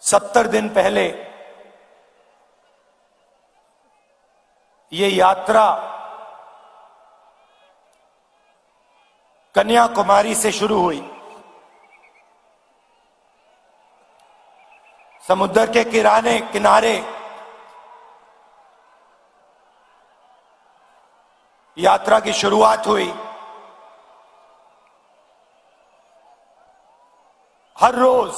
70 दिन पहले ये यात्रा कन्याकुमारी से शुरू हुई। समुद्र के किनारे यात्रा की शुरुआत हुई। हर रोज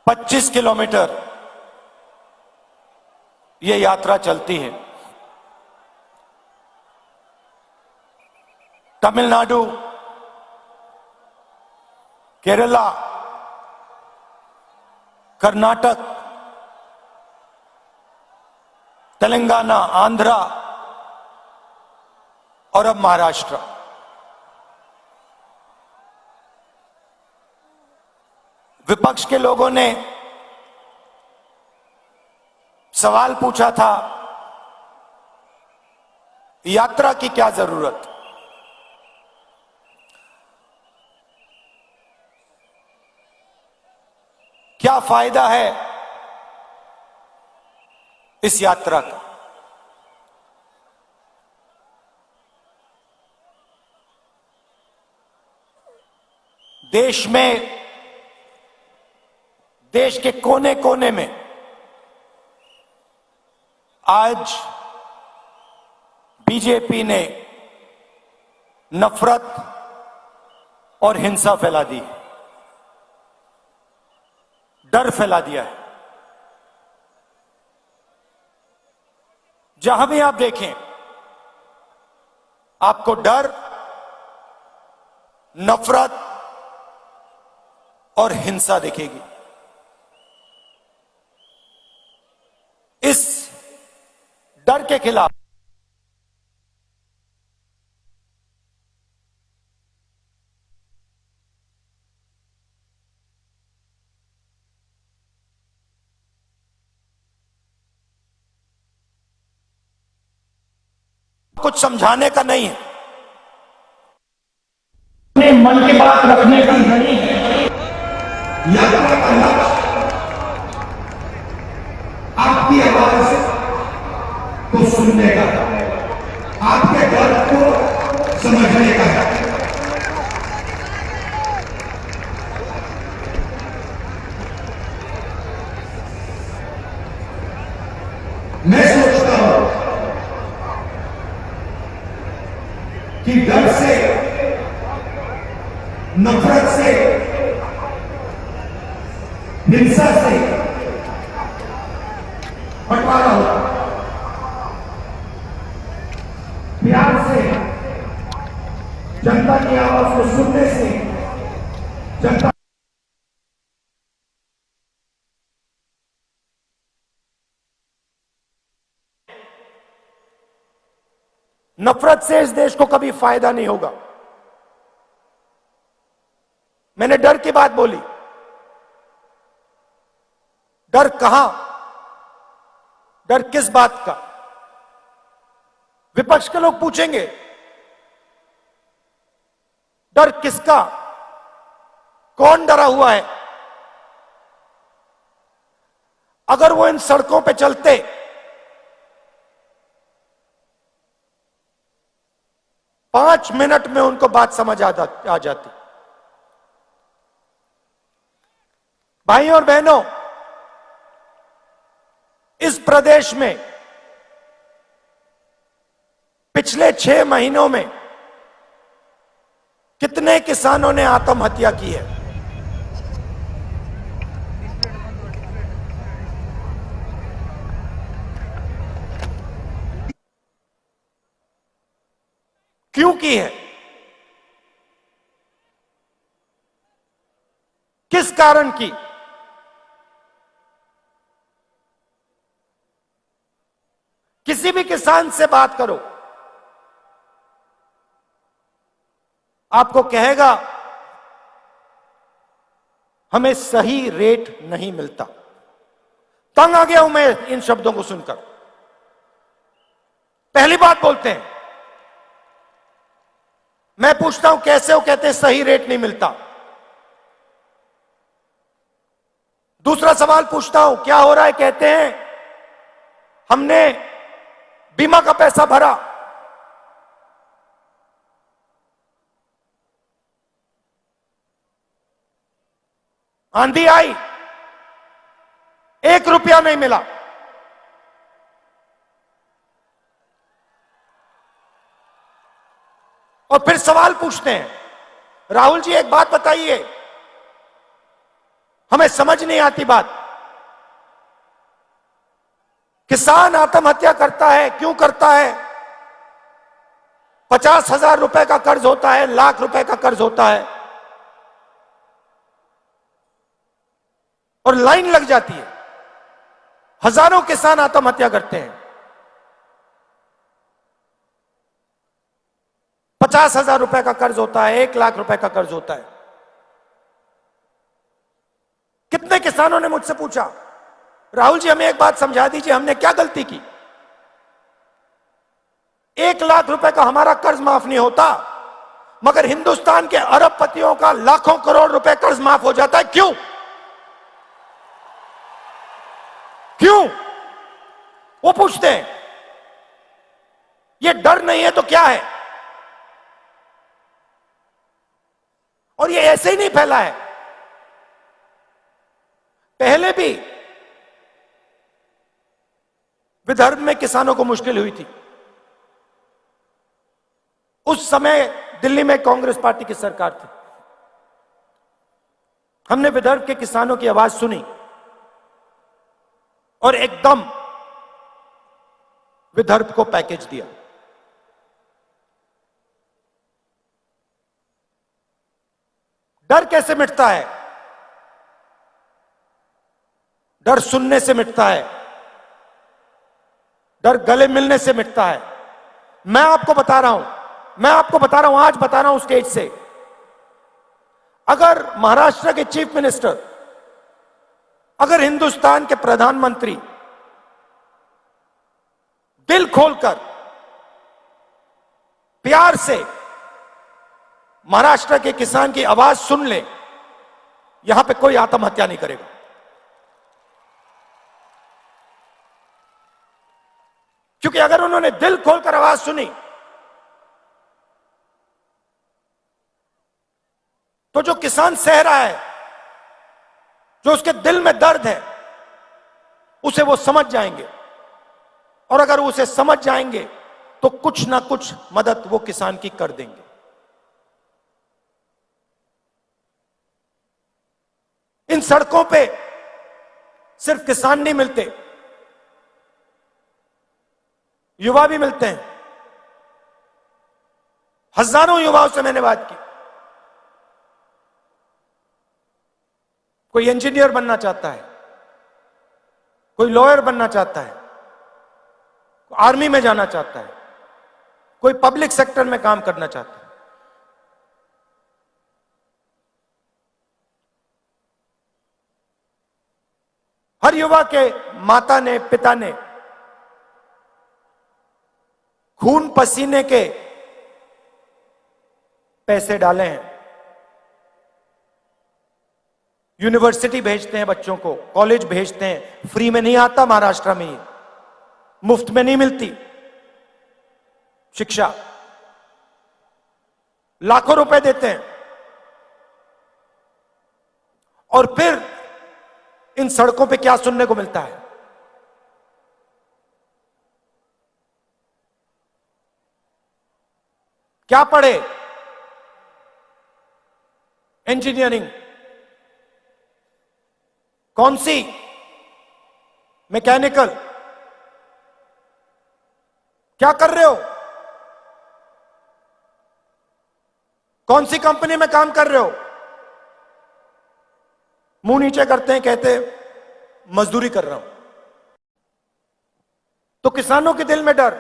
25 किलोमीटर ये यात्रा चलती है। तमिलनाडु, केरला, कर्नाटक, तेलंगाना, आंध्रा और अब महाराष्ट्र। विपक्ष के लोगों ने सवाल पूछा था, यात्रा की क्या जरूरत? क्या फायदा है इस यात्रा का? देश के कोने कोने में आज बीजेपी ने नफरत और हिंसा फैला दी, डर फैला दिया है। जहां भी आप देखें आपको डर, नफरत और हिंसा दिखेगी। इस डर के खिलाफ कुछ समझाने का नहीं है, अपने मन की बात रखने का नहीं है। यात्रा का लक्ष्य आपकी आवाज को सुनने का, आपके दर्द को समझने का है। मैं सोचता हूं कि डर से, नफरत से, हिंसा से बंटवारा होता, प्यार से, जनता की आवाज को सुनने से जनता नफरत से इस देश को कभी फायदा नहीं होगा। मैंने डर की बात बोली। डर कहां? डर किस बात का? विपक्ष के लोग पूछेंगे डर किसका? कौन डरा हुआ है? अगर वो इन सड़कों पे चलते, पांच मिनट में उनको बात समझ आ जाती। भाइयों और बहनों, इस प्रदेश में पिछले 6 महीनों में कितने किसानों ने आत्महत्या की है? क्यों की है? किस कारण की? किसी भी किसान से बात करो, आपको कहेगा हमें सही रेट नहीं मिलता। तंग आ गया हूं मैं इन शब्दों को सुनकर। पहली बात बोलते हैं, मैं पूछता हूं कैसे? वो कहते हैं सही रेट नहीं मिलता। दूसरा सवाल पूछता हूं, क्या हो रहा है? कहते हैं हमने बीमा का पैसा भरा, आंधी आई, 1 रुपया नहीं मिला। और फिर सवाल पूछते हैं, राहुल जी एक बात बताइए, हमें समझ नहीं आती बात, किसान आत्महत्या करता है, क्यों करता है? 50,000 रुपए का कर्ज होता है, लाख रुपए का कर्ज होता है, और लाइन लग जाती है, हजारों किसान आत्महत्या करते हैं। 50,000 रुपए का कर्ज होता है, 1 लाख रुपए का कर्ज होता है। कितने किसानों ने मुझसे पूछा, राहुल जी हमें एक बात समझा दीजिए, हमने क्या गलती की? 1 लाख रुपए का हमारा कर्ज माफ नहीं होता, मगर हिंदुस्तान के अरबपतियों का लाखों करोड़ रुपए कर्ज माफ हो जाता है, क्यों? क्यों? वो पूछते हैं। ये डर नहीं है तो क्या है? और ये ऐसे ही नहीं फैला है, पहले भी विदर्भ में किसानों को मुश्किल हुई थी। उस समय दिल्ली में कांग्रेस पार्टी की सरकार थी। हमने विदर्भ के किसानों की आवाज सुनी और एकदम विदर्भ को पैकेज दिया। डर कैसे मिटता है? डर सुनने से मिटता है, डर गले मिलने से मिटता है। मैं आपको बता रहा हूं, आज बता रहा हूं स्टेज से, अगर महाराष्ट्र के चीफ मिनिस्टर, अगर हिंदुस्तान के प्रधानमंत्री दिल खोलकर प्यार से महाराष्ट्र के किसान की आवाज सुन ले, यहां पे कोई आत्महत्या नहीं करेगा। क्योंकि अगर उन्होंने दिल खोलकर आवाज सुनी तो जो किसान सह रहा है, जो उसके दिल में दर्द है, उसे वो समझ जाएंगे, और अगर उसे समझ जाएंगे तो कुछ ना कुछ मदद वो किसान की कर देंगे। इन सड़कों पे सिर्फ किसान नहीं मिलते, युवा भी मिलते हैं। हजारों युवाओं से मैंने बात की। कोई इंजीनियर बनना चाहता है, कोई लॉयर बनना चाहता है, कोई आर्मी में जाना चाहता है, कोई पब्लिक सेक्टर में काम करना चाहता है। हर युवा के माता ने, पिता ने खून पसीने के पैसे डाले हैं। यूनिवर्सिटी भेजते हैं बच्चों को, कॉलेज भेजते हैं, फ्री में नहीं आता महाराष्ट्र में, ये मुफ्त में नहीं मिलती शिक्षा, लाखों रुपए देते हैं। और फिर इन सड़कों पे क्या सुनने को मिलता है? क्या पढ़े? इंजीनियरिंग, कौन सी? मैकेनिकल। क्या कर रहे हो? कौन सी कंपनी में काम कर रहे हो? मुंह नीचे करते हैं, कहते मजदूरी कर रहा हूं। तो किसानों के दिल में डर,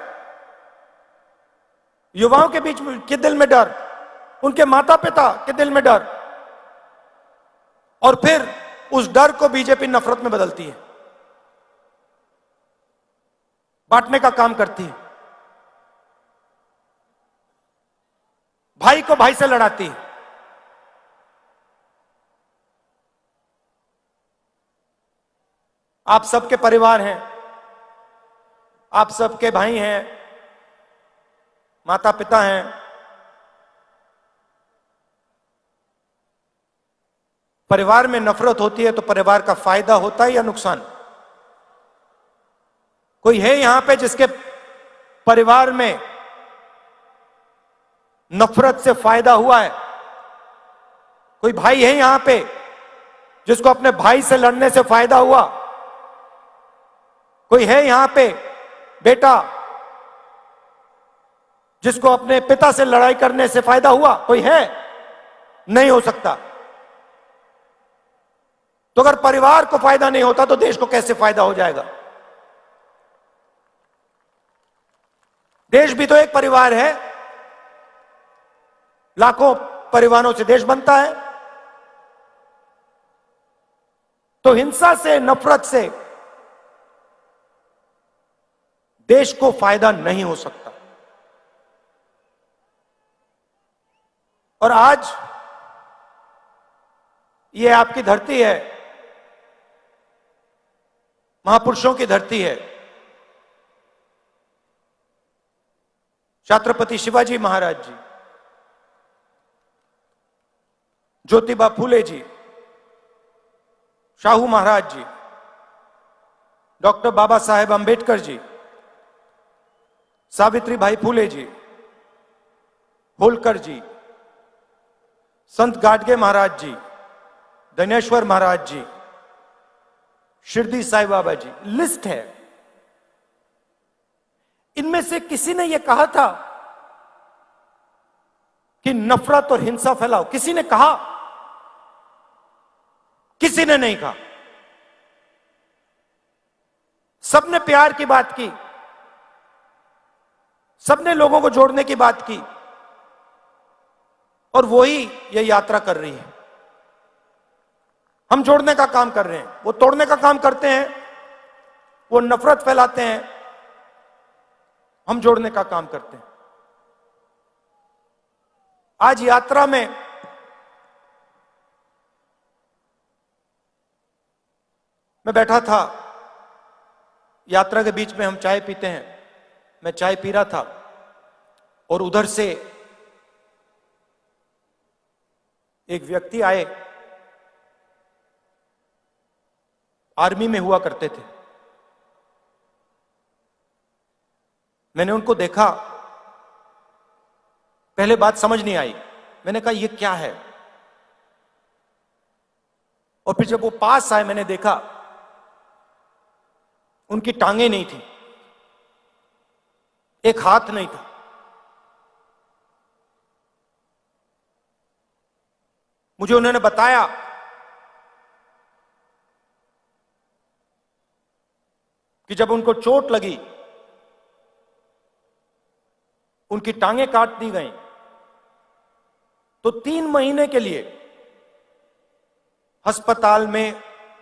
युवाओं के बीच के दिल में डर, उनके माता पिता के दिल में डर, और फिर उस डर को बीजेपी नफरत में बदलती है, बांटने का काम करती है, भाई को भाई से लड़ाती है। आप सबके परिवार हैं, आप सबके भाई हैं, माता पिता हैं। परिवार में नफरत होती है तो परिवार का फायदा होता है या नुकसान? कोई है यहां पे जिसके परिवार में नफरत से फायदा हुआ है? कोई भाई है यहां पे जिसको अपने भाई से लड़ने से फायदा हुआ? कोई है यहां पे बेटा जिसको अपने पिता से लड़ाई करने से फायदा हुआ? कोई है? नहीं हो सकता। तो अगर परिवार को फायदा नहीं होता तो देश को कैसे फायदा हो जाएगा? देश भी तो एक परिवार है, लाखों परिवारों से देश बनता है। तो हिंसा से, नफरत से देश को फायदा नहीं हो सकता। और आज ये आपकी धरती है, महापुरुषों की धरती है। छत्रपति शिवाजी महाराज जी, ज्योतिबा फूले जी, शाहू महाराज जी, डॉक्टर बाबा साहेब अंबेडकर जी, सावित्रीबाई फूले जी, होलकर जी, संत गाडगे महाराज जी, धनेश्वर महाराज जी, शिरडी साईं बाबा जी, लिस्ट है। इनमें से किसी ने यह कहा था कि नफरत और हिंसा फैलाओ? किसी ने कहा? किसी ने नहीं कहा। सबने प्यार की बात की, सबने लोगों को जोड़ने की बात की, और वही ये यात्रा कर रही है। हम जोड़ने का काम कर रहे हैं, वो तोड़ने का काम करते हैं, वो नफरत फैलाते हैं, हम जोड़ने का काम करते हैं। आज यात्रा में मैं बैठा था, यात्रा के बीच में हम चाय पीते हैं, मैं चाय पी रहा था और उधर से एक व्यक्ति आए, आर्मी में हुआ करते थे। मैंने उनको देखा, पहले बात समझ नहीं आई, मैंने कहा ये क्या है? और फिर जब वो पास आए मैंने देखा उनकी टांगे नहीं थी, एक हाथ नहीं था। मुझे उन्होंने बताया कि जब उनको चोट लगी, उनकी टांगे काट दी गई, तो 3 महीने के लिए अस्पताल में